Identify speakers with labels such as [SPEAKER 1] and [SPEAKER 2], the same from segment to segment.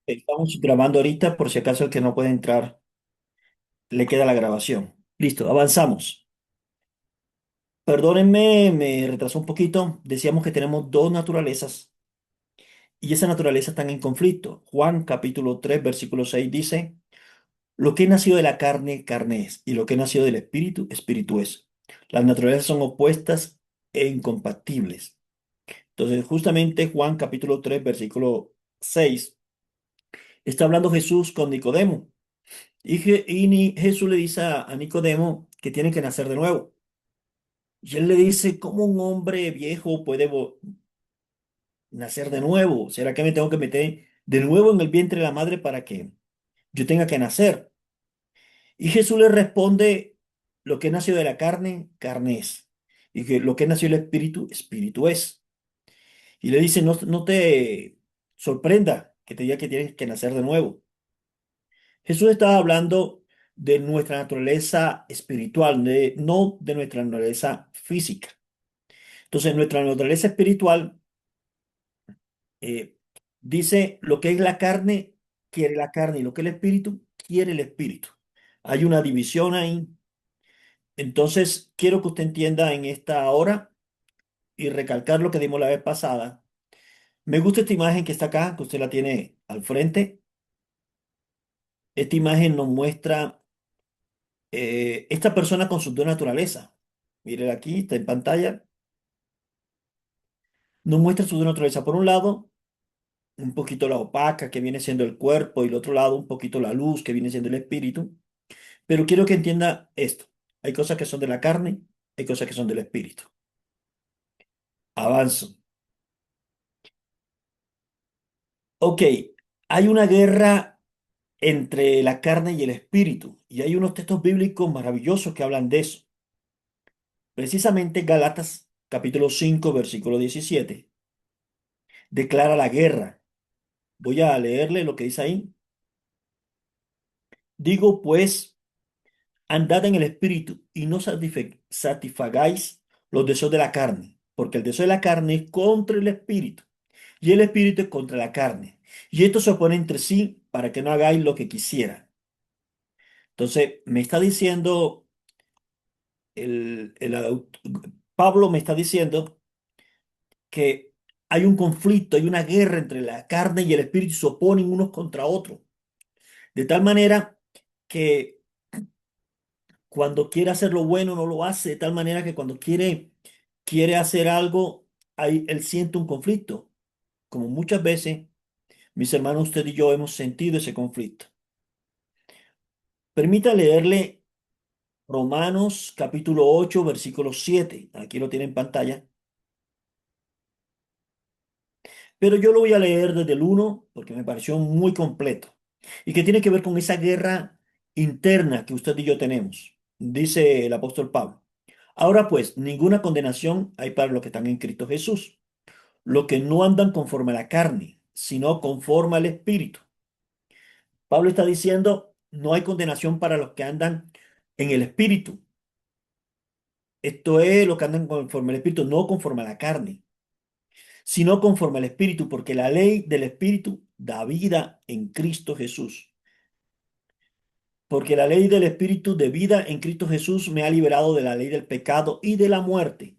[SPEAKER 1] Estamos grabando ahorita por si acaso el que no puede entrar le queda la grabación. Listo, avanzamos. Perdónenme, me retrasó un poquito. Decíamos que tenemos dos naturalezas y esas naturalezas están en conflicto. Juan capítulo 3 versículo 6 dice, lo que nació de la carne, carne es, y lo que nació del espíritu, espíritu es. Las naturalezas son opuestas e incompatibles. Entonces, justamente Juan capítulo 3 versículo 6 está hablando Jesús con Nicodemo. Jesús le dice a Nicodemo que tiene que nacer de nuevo. Y él le dice, ¿cómo un hombre viejo puede nacer de nuevo? ¿Será que me tengo que meter de nuevo en el vientre de la madre para que yo tenga que nacer? Y Jesús le responde, lo que nació de la carne, carne es. Y que lo que nació del espíritu, espíritu es. Y le dice, no te sorprenda que te diga que tienes que nacer de nuevo. Jesús estaba hablando de nuestra naturaleza espiritual, no de nuestra naturaleza física. Entonces, nuestra naturaleza espiritual eh, dice lo que es la carne, quiere la carne, y lo que es el espíritu, quiere el espíritu. Hay una división ahí. Entonces, quiero que usted entienda en esta hora y recalcar lo que dimos la vez pasada. Me gusta esta imagen que está acá, que usted la tiene al frente. Esta imagen nos muestra esta persona con sus dos naturalezas. Mire aquí, está en pantalla. Nos muestra su dos naturaleza. Por un lado, un poquito la opaca, que viene siendo el cuerpo, y el otro lado, un poquito la luz, que viene siendo el espíritu. Pero quiero que entienda esto. Hay cosas que son de la carne, hay cosas que son del espíritu. Avanzo. Ok, hay una guerra entre la carne y el espíritu, y hay unos textos bíblicos maravillosos que hablan de eso. Precisamente Gálatas capítulo 5 versículo 17 declara la guerra. Voy a leerle lo que dice ahí. Digo pues, andad en el espíritu y no satisfagáis los deseos de la carne, porque el deseo de la carne es contra el espíritu y el espíritu es contra la carne. Y esto se opone entre sí para que no hagáis lo que quisiera. Entonces, me está diciendo, Pablo me está diciendo que hay un conflicto, hay una guerra entre la carne y el espíritu, se oponen unos contra otros. De tal manera que cuando quiere hacer lo bueno no lo hace, de tal manera que cuando quiere hacer algo, ahí él siente un conflicto. Como muchas veces, mis hermanos, usted y yo hemos sentido ese conflicto. Permita leerle Romanos capítulo 8 versículo 7. Aquí lo tiene en pantalla. Pero yo lo voy a leer desde el uno porque me pareció muy completo. Y que tiene que ver con esa guerra interna que usted y yo tenemos. Dice el apóstol Pablo. Ahora pues, ninguna condenación hay para los que están en Cristo Jesús, los que no andan conforme a la carne, sino conforme al Espíritu. Pablo está diciendo, no hay condenación para los que andan en el Espíritu. Esto es lo que andan conforme al Espíritu, no conforme a la carne, sino conforme al Espíritu, porque la ley del Espíritu da vida en Cristo Jesús. Porque la ley del Espíritu de vida en Cristo Jesús me ha liberado de la ley del pecado y de la muerte.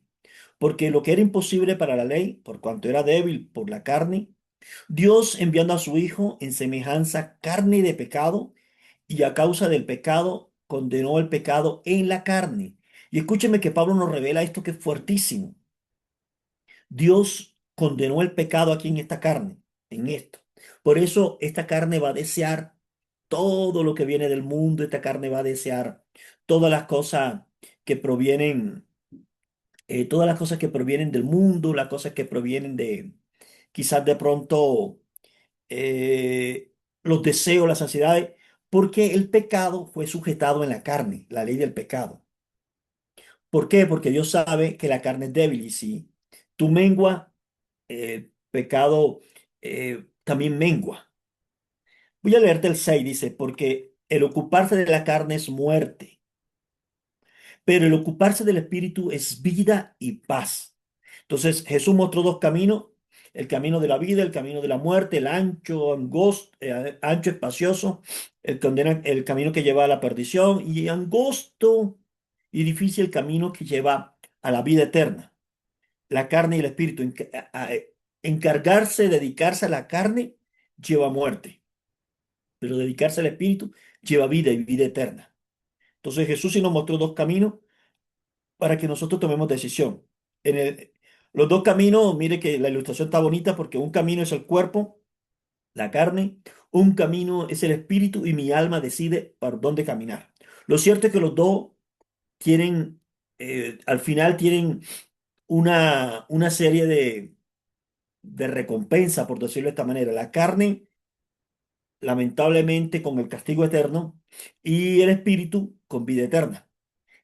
[SPEAKER 1] Porque lo que era imposible para la ley, por cuanto era débil por la carne, Dios enviando a su Hijo en semejanza carne de pecado, y a causa del pecado condenó el pecado en la carne. Y escúcheme que Pablo nos revela esto que es fuertísimo. Dios condenó el pecado aquí en esta carne, en esto. Por eso esta carne va a desear todo lo que viene del mundo, esta carne va a desear todas las cosas que provienen, todas las cosas que provienen del mundo, las cosas que provienen de quizás de pronto eh, los deseos, las ansiedades, porque el pecado fue sujetado en la carne, la ley del pecado. ¿Por qué? Porque Dios sabe que la carne es débil y si tú mengua, el pecado también mengua. Voy a leerte el 6 dice, porque el ocuparse de la carne es muerte, pero el ocuparse del espíritu es vida y paz. Entonces Jesús mostró dos caminos el camino de la vida, el camino de la muerte, el ancho, angosto, ancho, espacioso, el camino que lleva a la perdición, y angosto y difícil el camino que lleva a la vida eterna. La carne y el espíritu. Encargarse, dedicarse a la carne lleva muerte, pero dedicarse al espíritu lleva vida y vida eterna. Entonces Jesús sí nos mostró dos caminos para que nosotros tomemos decisión. En los dos caminos, mire que la ilustración está bonita porque un camino es el cuerpo, la carne, un camino es el espíritu y mi alma decide por dónde caminar. Lo cierto es que los dos tienen, al final tienen una serie de recompensa, por decirlo de esta manera. La carne, lamentablemente, con el castigo eterno y el espíritu con vida eterna.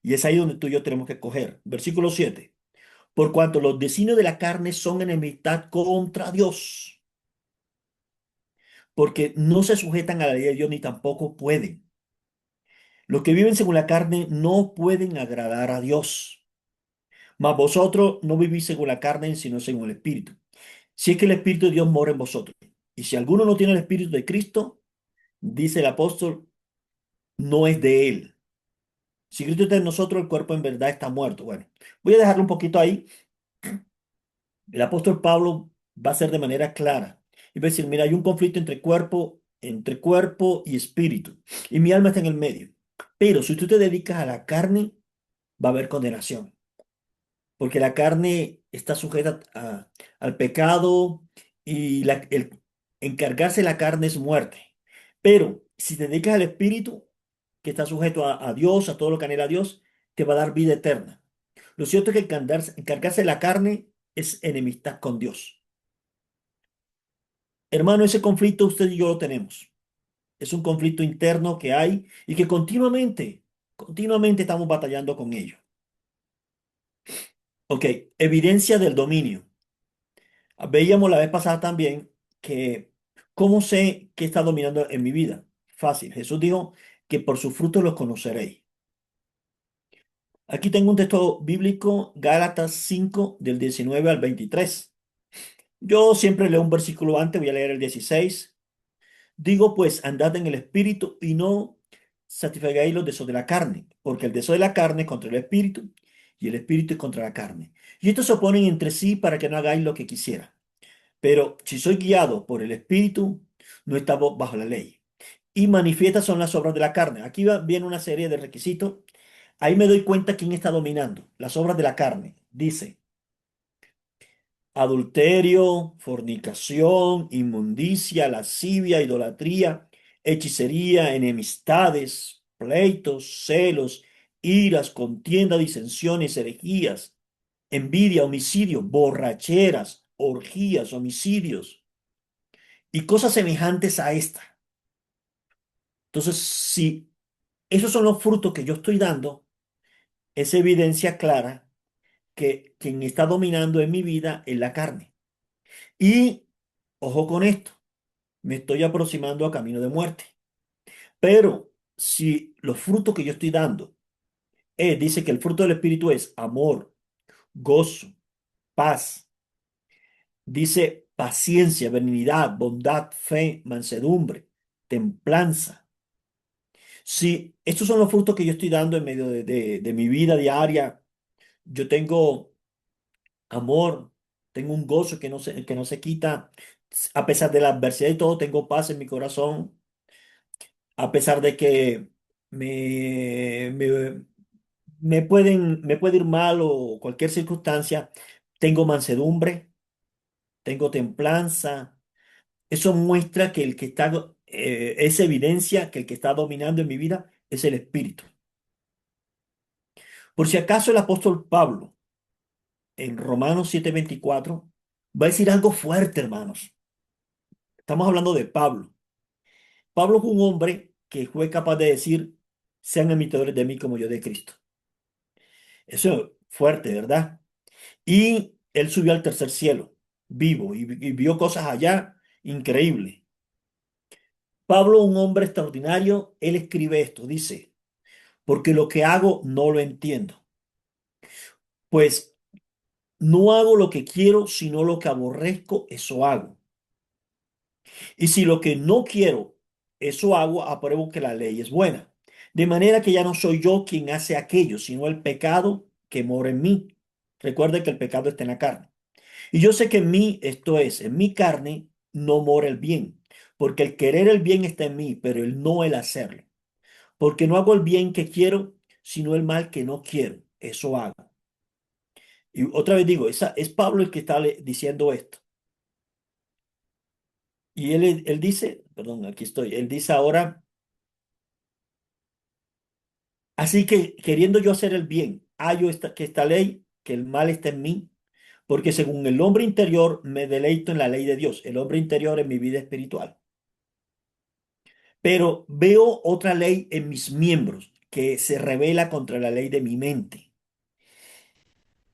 [SPEAKER 1] Y es ahí donde tú y yo tenemos que escoger. Versículo 7. Por cuanto los designios de la carne son enemistad contra Dios, porque no se sujetan a la ley de Dios ni tampoco pueden. Los que viven según la carne no pueden agradar a Dios. Mas vosotros no vivís según la carne, sino según el Espíritu. Si es que el Espíritu de Dios mora en vosotros. Y si alguno no tiene el Espíritu de Cristo, dice el apóstol, no es de él. Si Cristo está en nosotros, el cuerpo en verdad está muerto. Bueno, voy a dejarlo un poquito ahí. El apóstol Pablo va a ser de manera clara. Y va a decir, mira, hay un conflicto entre cuerpo y espíritu. Y mi alma está en el medio. Pero si tú te dedicas a la carne, va a haber condenación. Porque la carne está sujeta al pecado y el encargarse de la carne es muerte. Pero si te dedicas al espíritu, que está sujeto a Dios, a todo lo que anhela Dios, te va a dar vida eterna. Lo cierto es que encargarse de la carne es enemistad con Dios. Hermano, ese conflicto usted y yo lo tenemos. Es un conflicto interno que hay y que continuamente estamos batallando con ello. Ok, evidencia del dominio. Veíamos la vez pasada también que cómo sé qué está dominando en mi vida. Fácil. Jesús dijo que por sus frutos los conoceréis. Aquí tengo un texto bíblico, Gálatas 5 del 19 al 23. Yo siempre leo un versículo antes, voy a leer el 16. Digo pues, andad en el espíritu y no satisfagáis los deseos de la carne, porque el deseo de la carne es contra el espíritu y el espíritu es contra la carne. Y estos se oponen entre sí para que no hagáis lo que quisiera. Pero si soy guiado por el espíritu, no estamos bajo la ley. Y manifiestas son las obras de la carne. Aquí viene una serie de requisitos. Ahí me doy cuenta quién está dominando. Las obras de la carne. Dice adulterio, fornicación, inmundicia, lascivia, idolatría, hechicería, enemistades, pleitos, celos, iras, contienda, disensiones, herejías, envidia, homicidio, borracheras, orgías, homicidios y cosas semejantes a esta. Entonces, si esos son los frutos que yo estoy dando, es evidencia clara que quien está dominando en mi vida es la carne. Y ojo con esto, me estoy aproximando a camino de muerte. Pero si los frutos que yo estoy dando, dice que el fruto del Espíritu es amor, gozo, paz, dice paciencia, benignidad, bondad, fe, mansedumbre, templanza. Si estos son los frutos que yo estoy dando en medio de mi vida diaria, yo tengo amor, tengo un gozo que no se quita, a pesar de la adversidad y todo, tengo paz en mi corazón, a pesar de que me puede ir mal o cualquier circunstancia, tengo mansedumbre, tengo templanza. Eso muestra que es evidencia que el que está dominando en mi vida es el Espíritu. Por si acaso el apóstol Pablo en Romanos 7:24 va a decir algo fuerte, hermanos. Estamos hablando de Pablo. Pablo fue un hombre que fue capaz de decir, sean imitadores de mí como yo de Cristo. Eso es fuerte, ¿verdad? Y él subió al tercer cielo, vivo, y vio cosas allá increíbles. Pablo, un hombre extraordinario, él escribe esto, dice, porque lo que hago no lo entiendo. Pues No hago lo que quiero, sino lo que aborrezco, eso hago. Y si lo que no quiero, eso hago, apruebo que la ley es buena. De manera que ya no soy yo quien hace aquello, sino el pecado que mora en mí. Recuerde que el pecado está en la carne. Y yo sé que en mí, esto es, en mi carne, no mora el bien. Porque el querer el bien está en mí, pero el no el hacerlo. Porque no hago el bien que quiero, sino el mal que no quiero. Eso hago. Y otra vez digo, es Pablo el que está diciendo esto. Y él dice, perdón, aquí estoy, él dice ahora, así que queriendo yo hacer el bien, hallo que esta ley, que el mal está en mí, porque según el hombre interior me deleito en la ley de Dios, el hombre interior en mi vida espiritual. Pero veo otra ley en mis miembros que se revela contra la ley de mi mente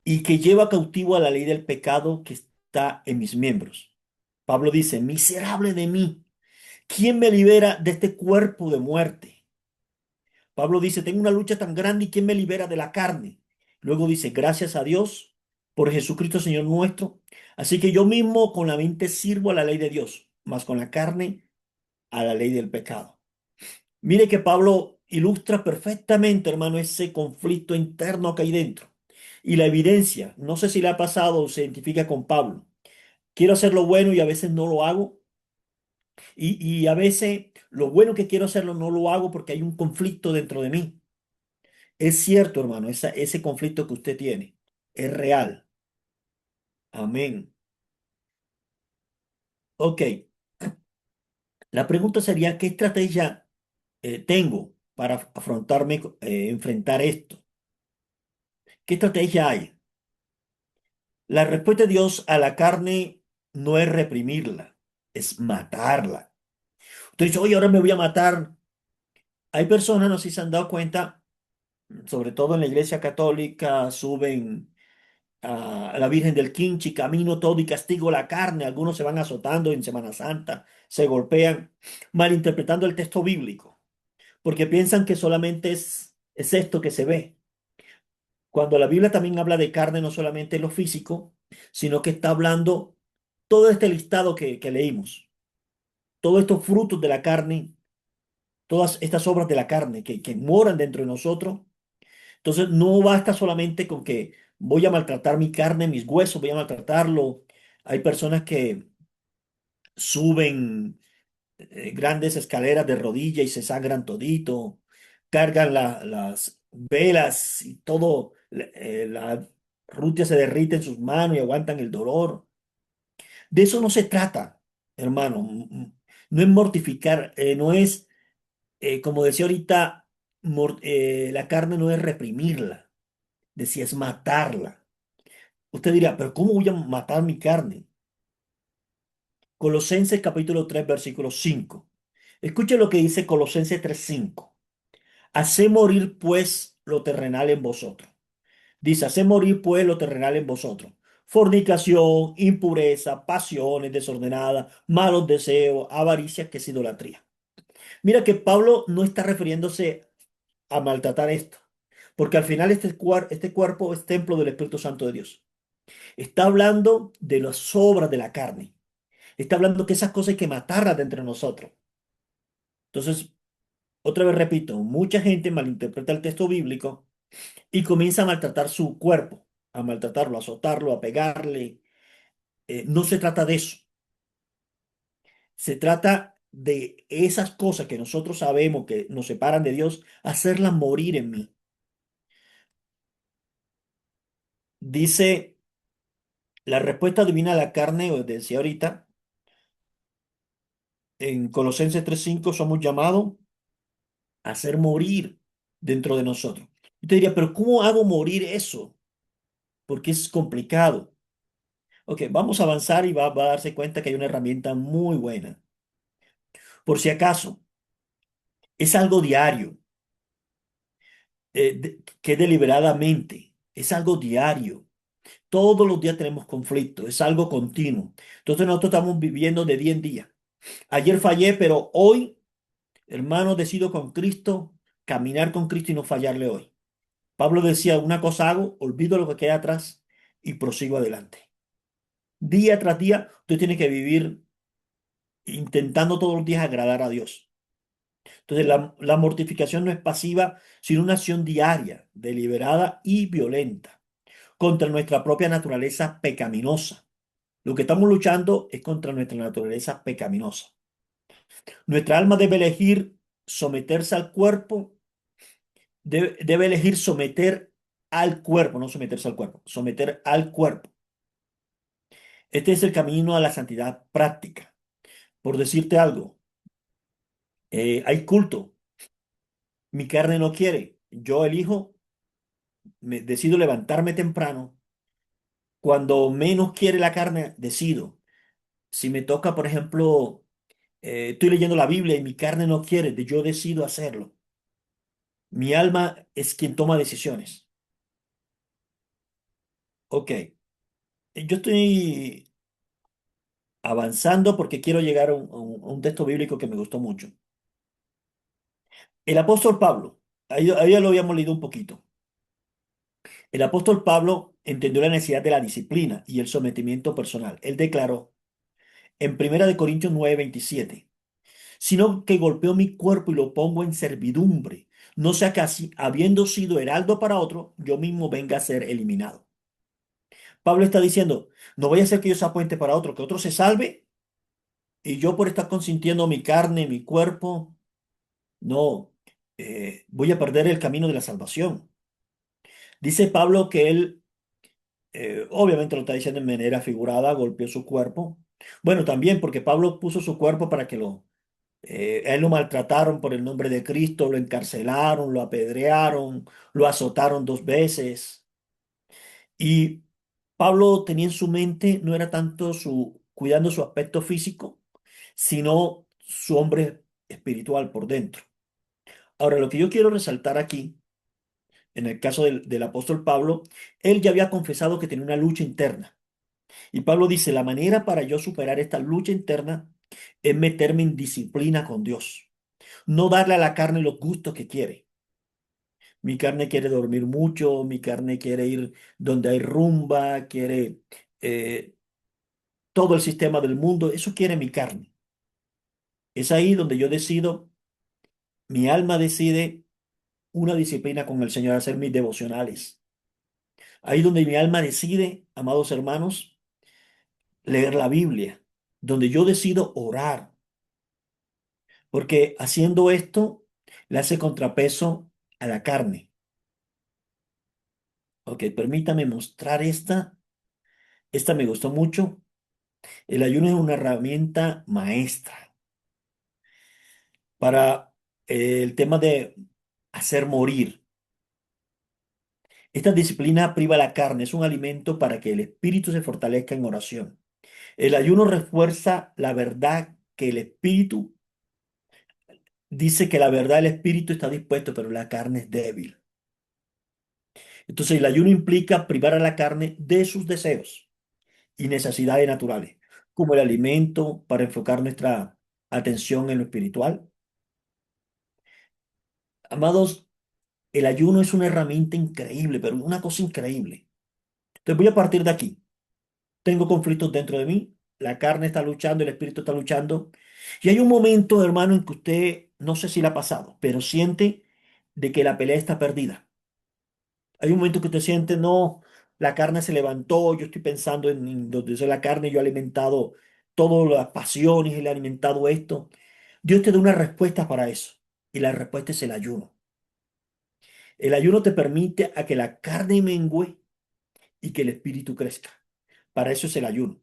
[SPEAKER 1] y que lleva cautivo a la ley del pecado que está en mis miembros. Pablo dice, miserable de mí, ¿quién me libera de este cuerpo de muerte? Pablo dice, tengo una lucha tan grande y ¿quién me libera de la carne? Luego dice, gracias a Dios por Jesucristo Señor nuestro. Así que yo mismo con la mente sirvo a la ley de Dios, mas con la carne a la ley del pecado. Mire que Pablo ilustra perfectamente, hermano, ese conflicto interno que hay dentro. Y la evidencia, no sé si le ha pasado o se identifica con Pablo. Quiero hacer lo bueno y a veces no lo hago. Y a veces lo bueno que quiero hacerlo no lo hago porque hay un conflicto dentro de mí. Es cierto, hermano, ese conflicto que usted tiene es real. Amén. Ok, la pregunta sería, ¿qué estrategia tengo para afrontarme, enfrentar esto? ¿Qué estrategia hay? La respuesta de Dios a la carne no es reprimirla, es matarla. Usted dice, oye, ahora me voy a matar. Hay personas, no sé si se han dado cuenta, sobre todo en la iglesia católica, suben a la Virgen del Quinchi, camino todo y castigo la carne. Algunos se van azotando en Semana Santa, se golpean, malinterpretando el texto bíblico, porque piensan que solamente es esto que se ve. Cuando la Biblia también habla de carne, no solamente lo físico, sino que está hablando todo este listado que leímos, todos estos frutos de la carne, todas estas obras de la carne que moran dentro de nosotros. Entonces, no basta solamente con que voy a maltratar mi carne, mis huesos, voy a maltratarlo. Hay personas que suben grandes escaleras de rodilla y se sangran todito, cargan las velas y todo, la rutia se derrite en sus manos y aguantan el dolor. De eso no se trata, hermano. No es mortificar, no es, como decía ahorita, la carne no es reprimirla, decía es matarla. Usted dirá, pero ¿cómo voy a matar mi carne? Colosenses capítulo 3 versículo 5. Escuche lo que dice Colosenses 3:5. Hacé morir pues lo terrenal en vosotros. Dice, hacé morir pues lo terrenal en vosotros. Fornicación, impureza, pasiones desordenadas, malos deseos, avaricia, que es idolatría. Mira que Pablo no está refiriéndose a maltratar esto, porque al final este cuerpo es templo del Espíritu Santo de Dios. Está hablando de las obras de la carne. Está hablando que esas cosas hay que matarlas de entre nosotros. Entonces, otra vez repito, mucha gente malinterpreta el texto bíblico y comienza a maltratar su cuerpo, a maltratarlo, a azotarlo, a pegarle. No se trata de eso. Se trata de esas cosas que nosotros sabemos que nos separan de Dios, hacerlas morir en mí. Dice la respuesta divina a la carne, o decía ahorita, en Colosenses 3:5 somos llamados a hacer morir dentro de nosotros. Y te diría, pero ¿cómo hago morir eso? Porque es complicado. Ok, vamos a avanzar y va a darse cuenta que hay una herramienta muy buena. Por si acaso, es algo diario, que deliberadamente, es algo diario. Todos los días tenemos conflicto, es algo continuo. Entonces nosotros estamos viviendo de día en día. Ayer fallé, pero hoy, hermano, decido con Cristo, caminar con Cristo y no fallarle hoy. Pablo decía, una cosa hago, olvido lo que queda atrás y prosigo adelante. Día tras día, usted tiene que vivir intentando todos los días agradar a Dios. Entonces, la mortificación no es pasiva, sino una acción diaria, deliberada y violenta contra nuestra propia naturaleza pecaminosa. Lo que estamos luchando es contra nuestra naturaleza pecaminosa. Nuestra alma debe elegir someterse al cuerpo, debe elegir someter al cuerpo, no someterse al cuerpo, someter al cuerpo. Este es el camino a la santidad práctica. Por decirte algo, hay culto, mi carne no quiere, yo elijo, decido levantarme temprano. Cuando menos quiere la carne, decido. Si me toca, por ejemplo, estoy leyendo la Biblia y mi carne no quiere, yo decido hacerlo. Mi alma es quien toma decisiones. Ok, yo estoy avanzando porque quiero llegar a un texto bíblico que me gustó mucho. El apóstol Pablo, ahí ya lo habíamos leído un poquito. El apóstol Pablo entendió la necesidad de la disciplina y el sometimiento personal. Él declaró en 1 Corintios 9:27, sino que golpeo mi cuerpo y lo pongo en servidumbre, no sea casi, habiendo sido heraldo para otro, yo mismo venga a ser eliminado. Pablo está diciendo, no voy a hacer que yo sea puente para otro, que otro se salve y yo por estar consintiendo mi carne, mi cuerpo, no, voy a perder el camino de la salvación. Dice Pablo que él, obviamente lo está diciendo en manera figurada, golpeó su cuerpo. Bueno, también porque Pablo puso su cuerpo para que a él lo maltrataron por el nombre de Cristo, lo encarcelaron, lo apedrearon, lo azotaron 2 veces. Y Pablo tenía en su mente, no era tanto cuidando su aspecto físico, sino su hombre espiritual por dentro. Ahora, lo que yo quiero resaltar aquí, en el caso del apóstol Pablo, él ya había confesado que tenía una lucha interna. Y Pablo dice, la manera para yo superar esta lucha interna es meterme en disciplina con Dios, no darle a la carne los gustos que quiere. Mi carne quiere dormir mucho, mi carne quiere ir donde hay rumba, quiere eh, todo el sistema del mundo, eso quiere mi carne. Es ahí donde yo decido, mi alma decide una disciplina con el Señor, hacer mis devocionales. Ahí donde mi alma decide, amados hermanos, leer la Biblia, donde yo decido orar, porque haciendo esto le hace contrapeso a la carne. Ok, permítame mostrar esta. Esta me gustó mucho. El ayuno es una herramienta maestra para el tema de hacer morir. Esta disciplina priva la carne, es un alimento para que el espíritu se fortalezca en oración. El ayuno refuerza la verdad que el espíritu dice que la verdad del espíritu está dispuesto, pero la carne es débil. Entonces el ayuno implica privar a la carne de sus deseos y necesidades naturales, como el alimento para enfocar nuestra atención en lo espiritual. Amados, el ayuno es una herramienta increíble, pero una cosa increíble. Entonces voy a partir de aquí. Tengo conflictos dentro de mí, la carne está luchando, el espíritu está luchando. Y hay un momento, hermano, en que usted, no sé si le ha pasado, pero siente de que la pelea está perdida. Hay un momento que usted siente, no, la carne se levantó, yo estoy pensando en donde es la carne, yo he alimentado todas las pasiones, he alimentado esto. Dios te da una respuesta para eso. Y la respuesta es el ayuno. El ayuno te permite a que la carne mengüe y que el espíritu crezca. Para eso es el ayuno.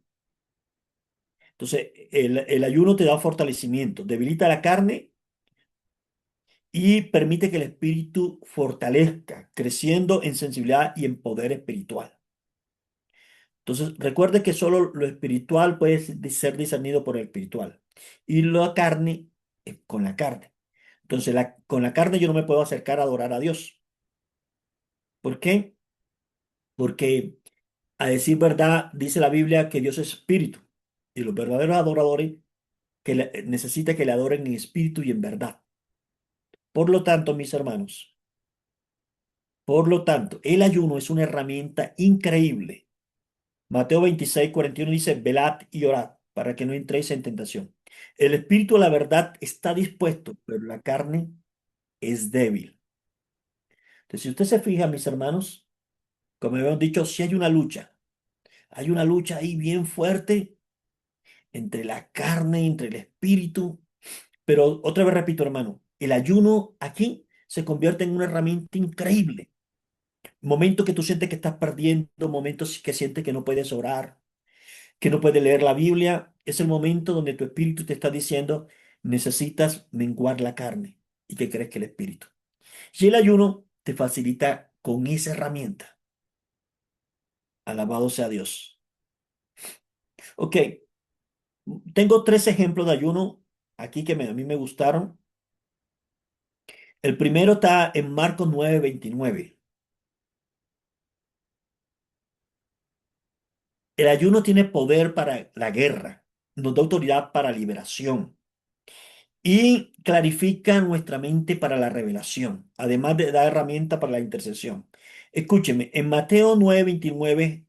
[SPEAKER 1] Entonces, el ayuno te da fortalecimiento, debilita la carne y permite que el espíritu fortalezca, creciendo en sensibilidad y en poder espiritual. Entonces, recuerde que solo lo espiritual puede ser discernido por el espiritual y la carne con la carne. Entonces, con la carne yo no me puedo acercar a adorar a Dios. ¿Por qué? Porque a decir verdad, dice la Biblia que Dios es espíritu y los verdaderos adoradores necesita que le adoren en espíritu y en verdad. Por lo tanto, mis hermanos, por lo tanto, el ayuno es una herramienta increíble Mateo 26:41 dice, velad y orad para que no entréis en tentación. El espíritu, la verdad, está dispuesto, pero la carne es débil. Entonces, si usted se fija, mis hermanos, como habíamos dicho, si hay una lucha ahí bien fuerte entre la carne, entre el espíritu. Pero otra vez repito, hermano, el ayuno aquí se convierte en una herramienta increíble. Momentos que tú sientes que estás perdiendo, momentos que sientes que no puedes orar, que no puedes leer la Biblia, es el momento donde tu espíritu te está diciendo, necesitas menguar la carne y que crees que el espíritu. Y el ayuno te facilita con esa herramienta. Alabado sea Dios. Ok, tengo tres ejemplos de ayuno aquí que a mí me gustaron. El primero está en Marcos 9:29. El ayuno tiene poder para la guerra, nos da autoridad para liberación y clarifica nuestra mente para la revelación, además de dar herramienta para la intercesión. Escúcheme, en Mateo 9:29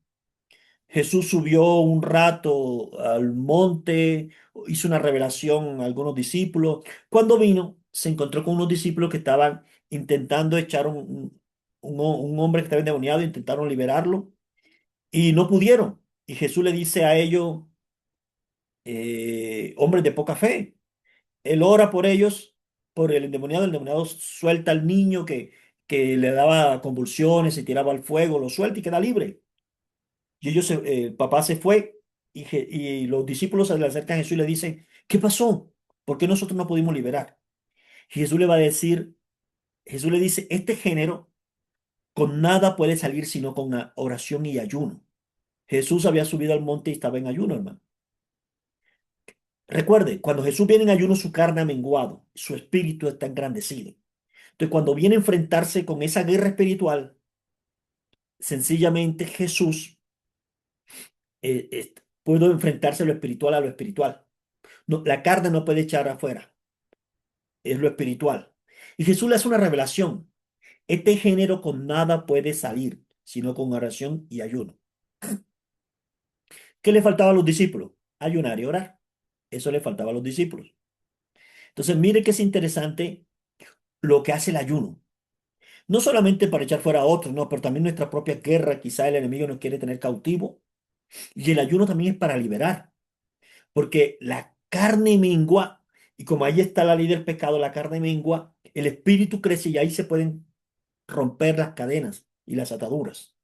[SPEAKER 1] Jesús subió un rato al monte, hizo una revelación a algunos discípulos. Cuando vino, se encontró con unos discípulos que estaban intentando echar un hombre que estaba endemoniado, intentaron liberarlo y no pudieron. Y Jesús le dice a ellos, hombres de poca fe, él ora por ellos, por el endemoniado suelta al niño que le daba convulsiones, se tiraba al fuego, lo suelta y queda libre. Y el papá se fue y los discípulos se le acercan a Jesús y le dicen, ¿qué pasó? ¿Por qué nosotros no pudimos liberar? Y Jesús le va a decir, Jesús le dice, este género con nada puede salir sino con oración y ayuno. Jesús había subido al monte y estaba en ayuno, hermano. Recuerde, cuando Jesús viene en ayuno, su carne ha menguado, su espíritu está engrandecido. Entonces, cuando viene a enfrentarse con esa guerra espiritual, sencillamente Jesús puede enfrentarse lo espiritual a lo espiritual. No, la carne no puede echar afuera, es lo espiritual. Y Jesús le hace una revelación. Este género con nada puede salir, sino con oración y ayuno. ¿Qué le faltaba a los discípulos? Ayunar y orar. Eso le faltaba a los discípulos. Entonces, mire que es interesante lo que hace el ayuno. No solamente para echar fuera a otros, no, pero también nuestra propia guerra. Quizá el enemigo nos quiere tener cautivo. Y el ayuno también es para liberar, porque la carne mengua, y como ahí está la ley del pecado, la carne mengua, el espíritu crece y ahí se pueden romper las cadenas y las ataduras.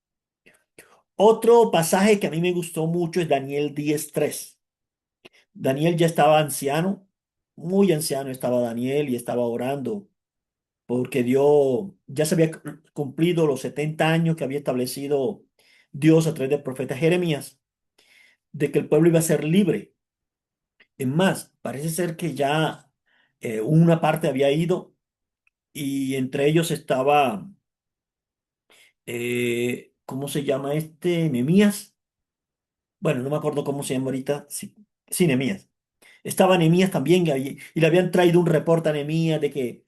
[SPEAKER 1] Otro pasaje que a mí me gustó mucho es Daniel 10:3. Daniel ya estaba anciano, muy anciano estaba Daniel y estaba orando porque Dios ya se había cumplido los 70 años que había establecido Dios a través del profeta Jeremías, de que el pueblo iba a ser libre. Es más, parece ser que ya una parte había ido y entre ellos estaba, ¿cómo se llama este? Nehemías. Bueno, no me acuerdo cómo se llama ahorita. Sí, sí, Nehemías. Estaba Nehemías también y le habían traído un reporte a Nehemías de que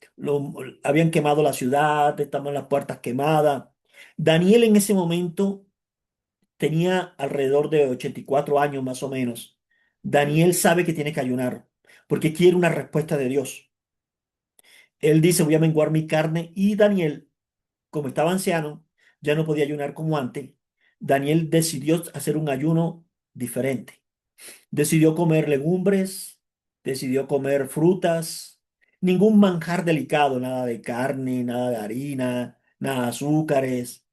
[SPEAKER 1] habían quemado la ciudad, estaban las puertas quemadas. Daniel en ese momento tenía alrededor de 84 años más o menos. Daniel sabe que tiene que ayunar porque quiere una respuesta de Dios. Él dice, voy a menguar mi carne y Daniel, como estaba anciano, ya no podía ayunar como antes. Daniel decidió hacer un ayuno diferente. Decidió comer legumbres, decidió comer frutas, ningún manjar delicado, nada de carne, nada de harina, nada de azúcares.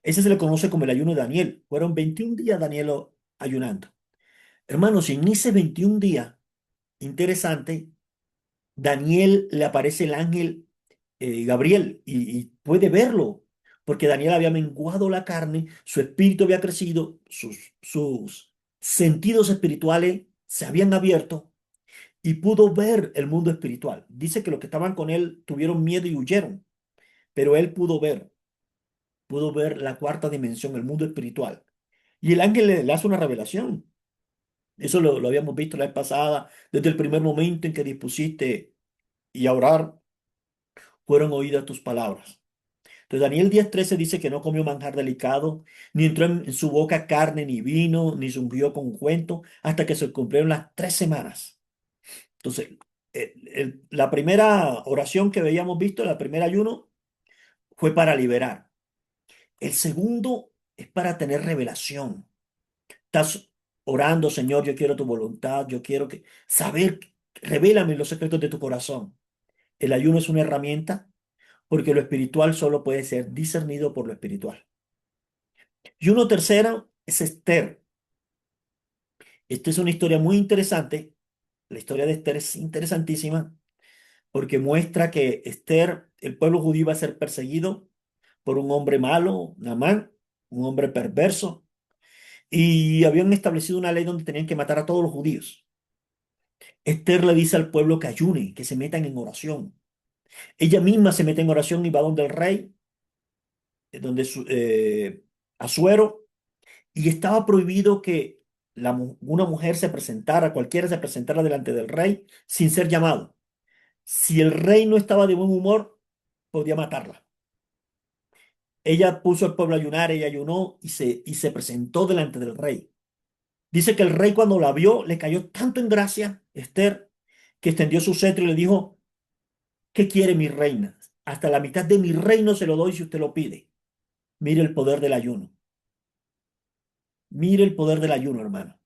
[SPEAKER 1] Ese se le conoce como el ayuno de Daniel. Fueron 21 días Daniel ayunando. Hermanos, en ese 21 días, interesante, Daniel le aparece el ángel Gabriel y puede verlo, porque Daniel había menguado la carne, su espíritu había crecido, sus sentidos espirituales se habían abierto y pudo ver el mundo espiritual. Dice que los que estaban con él tuvieron miedo y huyeron, pero él pudo ver la cuarta dimensión, el mundo espiritual. Y el ángel le hace una revelación. Eso lo habíamos visto la vez pasada, desde el primer momento en que dispusiste y a orar, fueron oídas tus palabras. Entonces Daniel 10:13 dice que no comió manjar delicado, ni entró en su boca carne ni vino, ni se ungió con ungüento, hasta que se cumplieron las 3 semanas. Entonces, la primera oración que habíamos visto, el primer ayuno, fue para liberar. El segundo es para tener revelación. Estás orando, Señor, yo quiero tu voluntad, yo quiero saber, revélame los secretos de tu corazón. El ayuno es una herramienta porque lo espiritual solo puede ser discernido por lo espiritual. Y uno tercero es Esther. Esta es una historia muy interesante. La historia de Esther es interesantísima porque muestra que Esther, el pueblo judío iba a ser perseguido por un hombre malo, Namán, un hombre perverso, y habían establecido una ley donde tenían que matar a todos los judíos. Esther le dice al pueblo que ayune, que se metan en oración. Ella misma se mete en oración y va donde el rey, donde Asuero, y estaba prohibido que una mujer se presentara, cualquiera se presentara delante del rey sin ser llamado. Si el rey no estaba de buen humor, podía matarla. Ella puso al pueblo a ayunar, ella ayunó y se presentó delante del rey. Dice que el rey cuando la vio le cayó tanto en gracia, Esther, que extendió su cetro y le dijo, ¿qué quiere mi reina? Hasta la mitad de mi reino se lo doy si usted lo pide. Mire el poder del ayuno. Mire el poder del ayuno, hermano.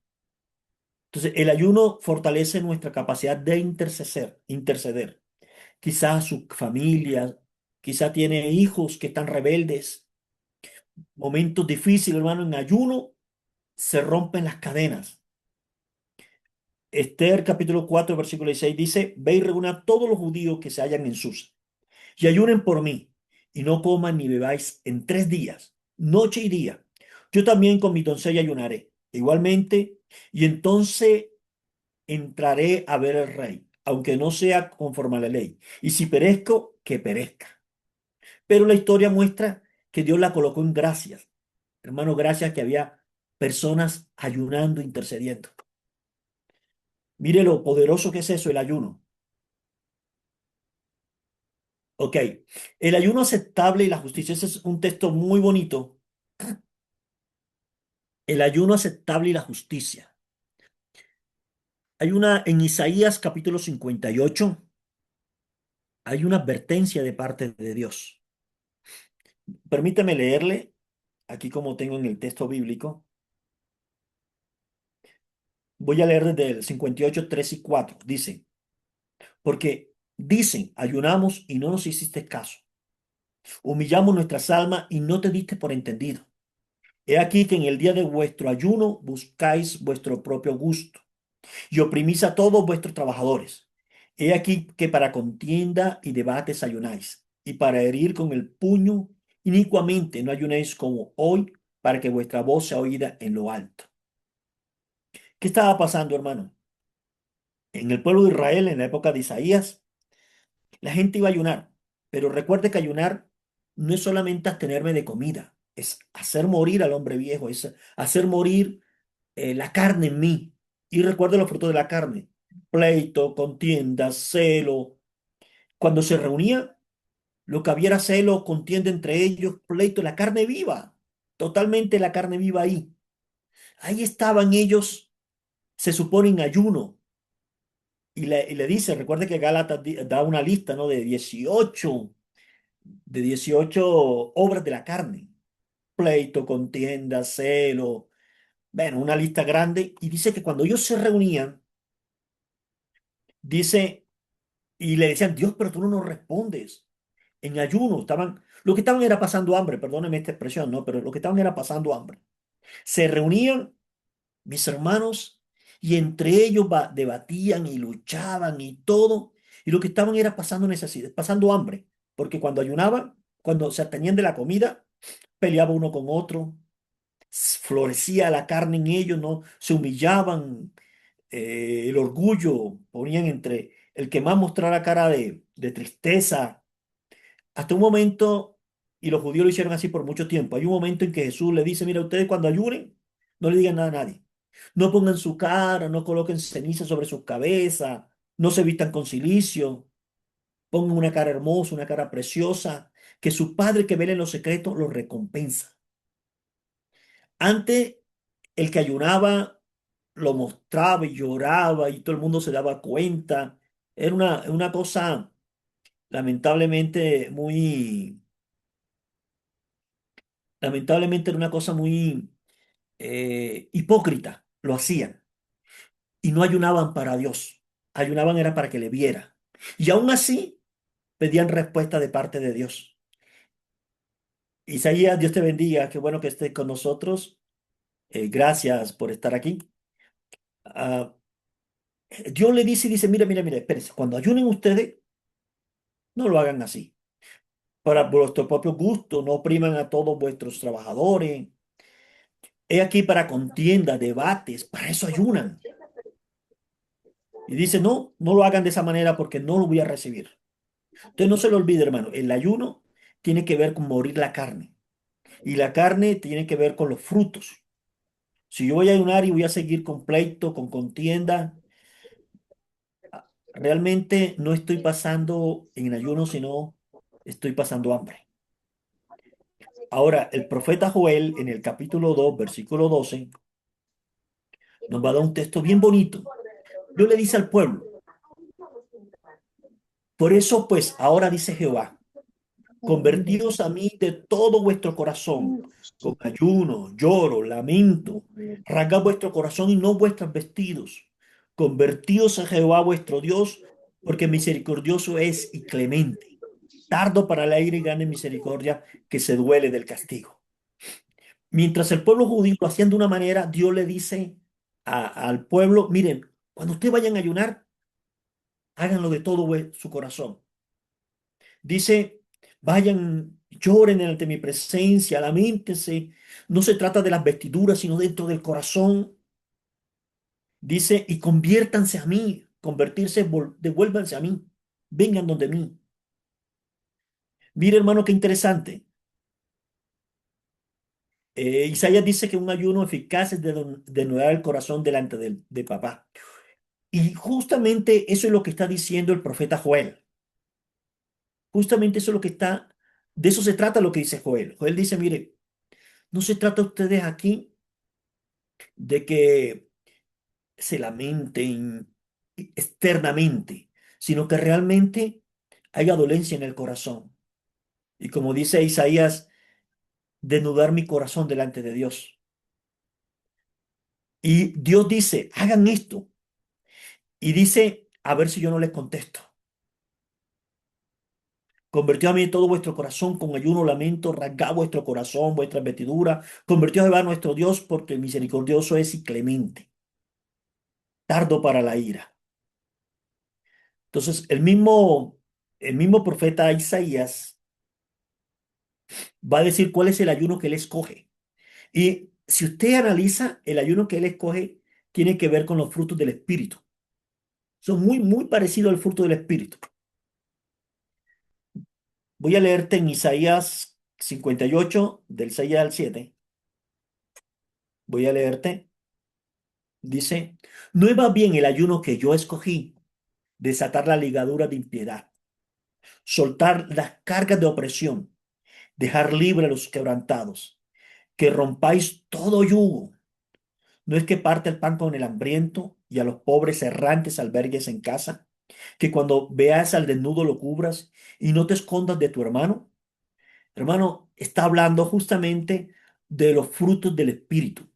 [SPEAKER 1] Entonces, el ayuno fortalece nuestra capacidad de interceder. Quizás su familia, quizás tiene hijos que están rebeldes. Momentos difíciles, hermano, en ayuno se rompen las cadenas. Esther capítulo 4 versículo 16 dice, ve y reúna a todos los judíos que se hallan en Susa y ayunen por mí y no coman ni bebáis en 3 días, noche y día. Yo también con mi doncella ayunaré igualmente y entonces entraré a ver al rey, aunque no sea conforme a la ley. Y si perezco, que perezca. Pero la historia muestra que Dios la colocó en gracias. Hermano, gracias que había personas ayunando, intercediendo. Mire lo poderoso que es eso, el ayuno. Ok, el ayuno aceptable y la justicia. Ese es un texto muy bonito. El ayuno aceptable y la justicia. Hay en Isaías capítulo 58, hay una advertencia de parte de Dios. Permítame leerle, aquí como tengo en el texto bíblico. Voy a leer desde el 58, 3 y 4. Dice, porque dicen, ayunamos y no nos hiciste caso. Humillamos nuestras almas y no te diste por entendido. He aquí que en el día de vuestro ayuno buscáis vuestro propio gusto y oprimís a todos vuestros trabajadores. He aquí que para contienda y debates ayunáis, y para herir con el puño inicuamente no ayunéis como hoy, para que vuestra voz sea oída en lo alto. ¿Qué estaba pasando, hermano? En el pueblo de Israel, en la época de Isaías, la gente iba a ayunar, pero recuerde que ayunar no es solamente abstenerme de comida, es hacer morir al hombre viejo, es hacer morir la carne en mí. Y recuerde los frutos de la carne: pleito, contienda, celo. Cuando se reunía, lo que había era celo, contienda entre ellos, pleito, la carne viva, totalmente la carne viva ahí. Ahí estaban ellos, se supone en ayuno. Y le dice, recuerde que Gálatas da una lista, ¿no? De 18 obras de la carne. Pleito, contienda, celo, bueno, una lista grande. Y dice que cuando ellos se reunían, dice, y le decían, Dios, pero tú no nos respondes. En ayuno lo que estaban era pasando hambre, perdóneme esta expresión, ¿no? Pero lo que estaban era pasando hambre. Se reunían, mis hermanos, y entre ellos debatían y luchaban y todo. Y lo que estaban era pasando necesidad, pasando hambre. Porque cuando ayunaban, cuando se abstenían de la comida, peleaba uno con otro, florecía la carne en ellos, ¿no? Se humillaban, el orgullo, ponían entre el que más mostrara cara de tristeza, hasta un momento, y los judíos lo hicieron así por mucho tiempo, hay un momento en que Jesús le dice, mira, ustedes cuando ayunen, no le digan nada a nadie, no pongan su cara, no coloquen ceniza sobre sus cabezas, no se vistan con cilicio, pongan una cara hermosa, una cara preciosa, que su Padre que vela en lo secreto lo recompensa. Antes, el que ayunaba lo mostraba y lloraba y todo el mundo se daba cuenta. Era una cosa lamentablemente lamentablemente era una cosa muy hipócrita. Lo hacían y no ayunaban para Dios. Ayunaban era para que le viera. Y aún así pedían respuesta de parte de Dios. Isaías, Dios te bendiga. Qué bueno que estés con nosotros. Gracias por estar aquí. Ah, Dios le dice y dice, mira, mira, mira, espérense, cuando ayunen ustedes, no lo hagan así. Para vuestro propio gusto, no opriman a todos vuestros trabajadores. He aquí para contienda, debates, para eso ayunan. Y dice, no, no lo hagan de esa manera porque no lo voy a recibir. Entonces no se lo olvide, hermano, el ayuno tiene que ver con morir la carne. Y la carne tiene que ver con los frutos. Si yo voy a ayunar y voy a seguir con pleito, con contienda, realmente no estoy pasando en ayuno, sino estoy pasando hambre. Ahora, el profeta Joel en el capítulo 2 versículo 12 nos va a dar un texto bien bonito. Dios le dice al pueblo, por eso pues ahora dice Jehová, convertíos a mí de todo vuestro corazón, con ayuno, lloro, lamento, rasgad vuestro corazón y no vuestros vestidos. Convertíos a Jehová vuestro Dios, porque misericordioso es y clemente, tardo para la ira y grande misericordia, que se duele del castigo. Mientras el pueblo judío lo hacían de una manera, Dios le dice al pueblo, miren, cuando ustedes vayan a ayunar, háganlo de todo su corazón. Dice, vayan, lloren ante mi presencia, lamentense. No se trata de las vestiduras, sino dentro del corazón. Dice, y conviértanse a mí, convertirse, devuélvanse a mí, vengan donde mí. Mire, hermano, qué interesante. Isaías dice que un ayuno eficaz es denudar el corazón delante de papá. Y justamente eso es lo que está diciendo el profeta Joel. Justamente eso es lo que está, de eso se trata lo que dice Joel. Joel dice, mire, no se trata ustedes aquí de que se lamenten externamente, sino que realmente haya dolencia en el corazón. Y como dice Isaías, desnudar mi corazón delante de Dios. Y Dios dice, hagan esto. Y dice, a ver si yo no les contesto. Convirtió a mí todo vuestro corazón con ayuno, lamento, rasgad vuestro corazón, vuestras vestiduras. Convirtió a Jehová nuestro Dios porque misericordioso es y clemente, tardo para la ira. Entonces, el mismo profeta Isaías va a decir cuál es el ayuno que él escoge. Y si usted analiza, el ayuno que él escoge tiene que ver con los frutos del Espíritu. Son muy, muy parecidos al fruto del Espíritu. Voy a leerte en Isaías 58, del 6 al 7. Voy a leerte. Dice, no es más bien el ayuno que yo escogí, desatar la ligadura de impiedad, soltar las cargas de opresión, dejar libre a los quebrantados, que rompáis todo yugo. No es que parte el pan con el hambriento y a los pobres errantes albergues en casa, que cuando veas al desnudo lo cubras y no te escondas de tu hermano. Hermano, está hablando justamente de los frutos del Espíritu,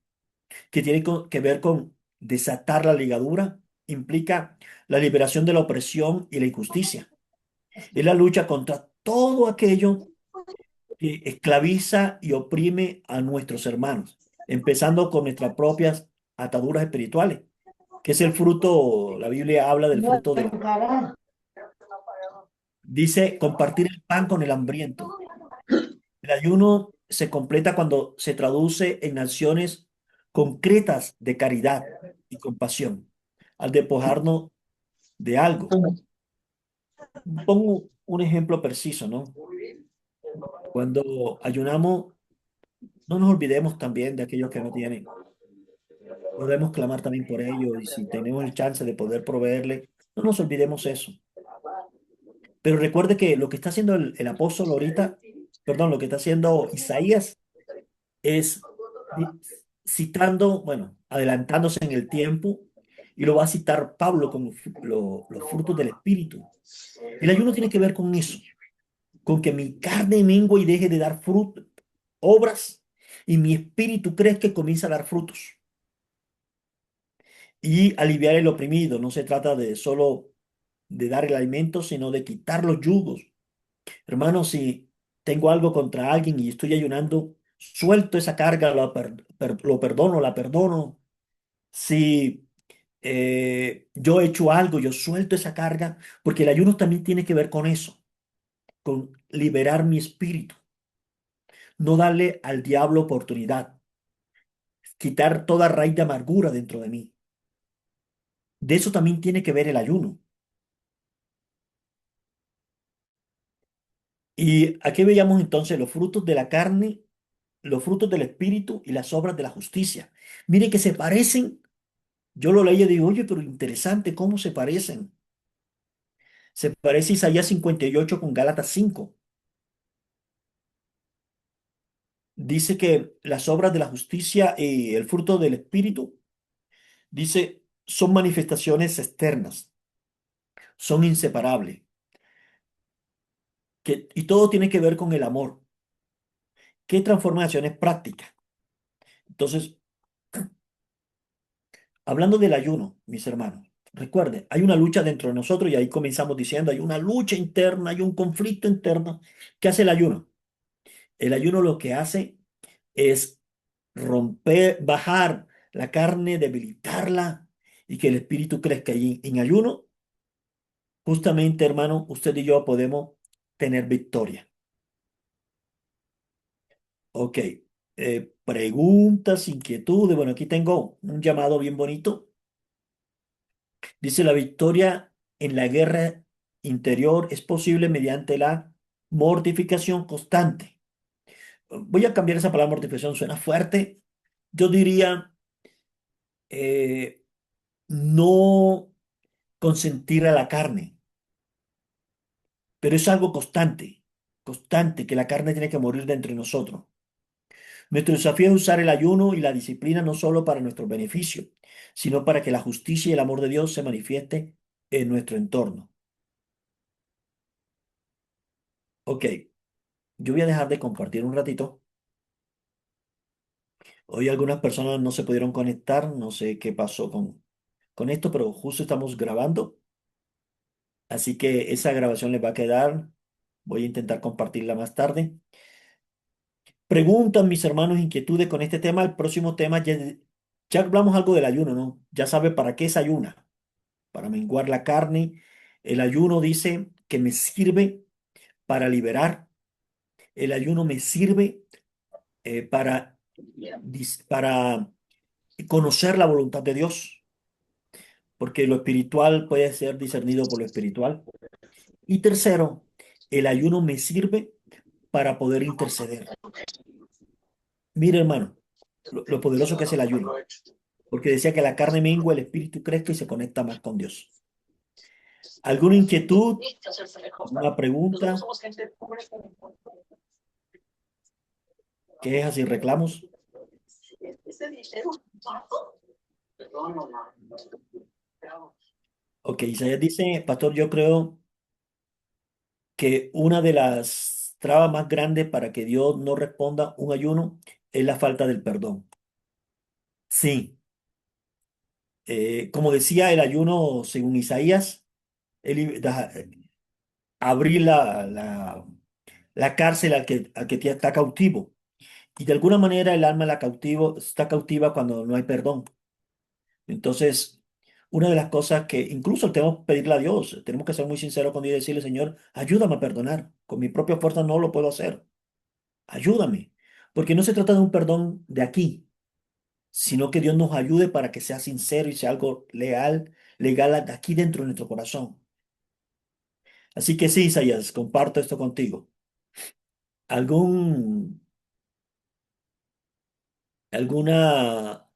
[SPEAKER 1] que tiene que ver con desatar la ligadura, implica la liberación de la opresión y la injusticia. Es la lucha contra todo aquello que esclaviza y oprime a nuestros hermanos, empezando con nuestras propias ataduras espirituales, que es el fruto, la Biblia habla del fruto dice, compartir el pan con el hambriento. El ayuno se completa cuando se traduce en acciones concretas de caridad y compasión, al despojarnos de algo. Pongo un ejemplo preciso, ¿no? Cuando ayunamos, no nos olvidemos también de aquellos que no tienen. Podemos clamar también por ellos y si tenemos el chance de poder proveerle, no nos olvidemos eso. Pero recuerde que lo que está haciendo el apóstol ahorita perdón, lo que está haciendo Isaías es di- citando, bueno, adelantándose en el tiempo, y lo va a citar Pablo como los frutos del Espíritu. El ayuno tiene que ver con eso, con que mi carne mengue y deje de dar fruto, obras, y mi espíritu crezca y comienza a dar frutos. Y aliviar el oprimido. No se trata de solo de dar el alimento, sino de quitar los yugos. Hermano, si tengo algo contra alguien y estoy ayunando, suelto esa carga, lo perdono, la perdono. Si yo he hecho algo, yo suelto esa carga, porque el ayuno también tiene que ver con eso, con liberar mi espíritu, no darle al diablo oportunidad, quitar toda raíz de amargura dentro de mí. De eso también tiene que ver el ayuno. Y aquí veíamos entonces los frutos de la carne, los frutos del espíritu y las obras de la justicia. Mire que se parecen. Yo lo leí y digo, oye, pero interesante cómo se parecen. Se parece Isaías 58 con Gálatas 5. Dice que las obras de la justicia y el fruto del espíritu, dice, son manifestaciones externas, son inseparables, y todo tiene que ver con el amor. ¿Qué transformaciones prácticas? Entonces, hablando del ayuno, mis hermanos, recuerden, hay una lucha dentro de nosotros y ahí comenzamos diciendo, hay una lucha interna, hay un conflicto interno. ¿Qué hace el ayuno? El ayuno lo que hace es romper, bajar la carne, debilitarla y que el espíritu crezca. Y en ayuno, justamente, hermano, usted y yo podemos tener victoria. Ok. Preguntas, inquietudes. Bueno, aquí tengo un llamado bien bonito. Dice, la victoria en la guerra interior es posible mediante la mortificación constante. Voy a cambiar esa palabra mortificación, suena fuerte. Yo diría, eh, no consentir a la carne, pero es algo constante, constante, que la carne tiene que morir dentro de nosotros. Nuestro desafío es usar el ayuno y la disciplina no solo para nuestro beneficio, sino para que la justicia y el amor de Dios se manifieste en nuestro entorno. Ok, yo voy a dejar de compartir un ratito. Hoy algunas personas no se pudieron conectar, no sé qué pasó con esto, pero justo estamos grabando, así que esa grabación les va a quedar. Voy a intentar compartirla más tarde. Preguntan mis hermanos inquietudes con este tema. El próximo tema ya hablamos algo del ayuno, ¿no? Ya sabe para qué es ayuna. Para menguar la carne. El ayuno dice que me sirve para liberar. El ayuno me sirve para conocer la voluntad de Dios, porque lo espiritual puede ser discernido por lo espiritual. Y tercero, el ayuno me sirve para poder interceder. Mire, hermano, lo poderoso que es el ayuno, porque decía que la carne mengua, el espíritu crece y se conecta más con Dios. ¿Alguna inquietud? ¿Alguna pregunta? ¿Quejas y reclamos? Ok, Isaías dice, pastor, yo creo que una de las trabas más grandes para que Dios no responda un ayuno es la falta del perdón. Sí, como decía el ayuno según Isaías, abrir la cárcel al que está cautivo. Y de alguna manera el alma está cautiva cuando no hay perdón. Entonces, una de las cosas que incluso tenemos que pedirle a Dios, tenemos que ser muy sinceros con Dios y decirle, Señor, ayúdame a perdonar. Con mi propia fuerza no lo puedo hacer. Ayúdame. Porque no se trata de un perdón de aquí, sino que Dios nos ayude para que sea sincero y sea algo legal aquí dentro de nuestro corazón. Así que sí, Isaías, comparto esto contigo. ¿Algún, alguna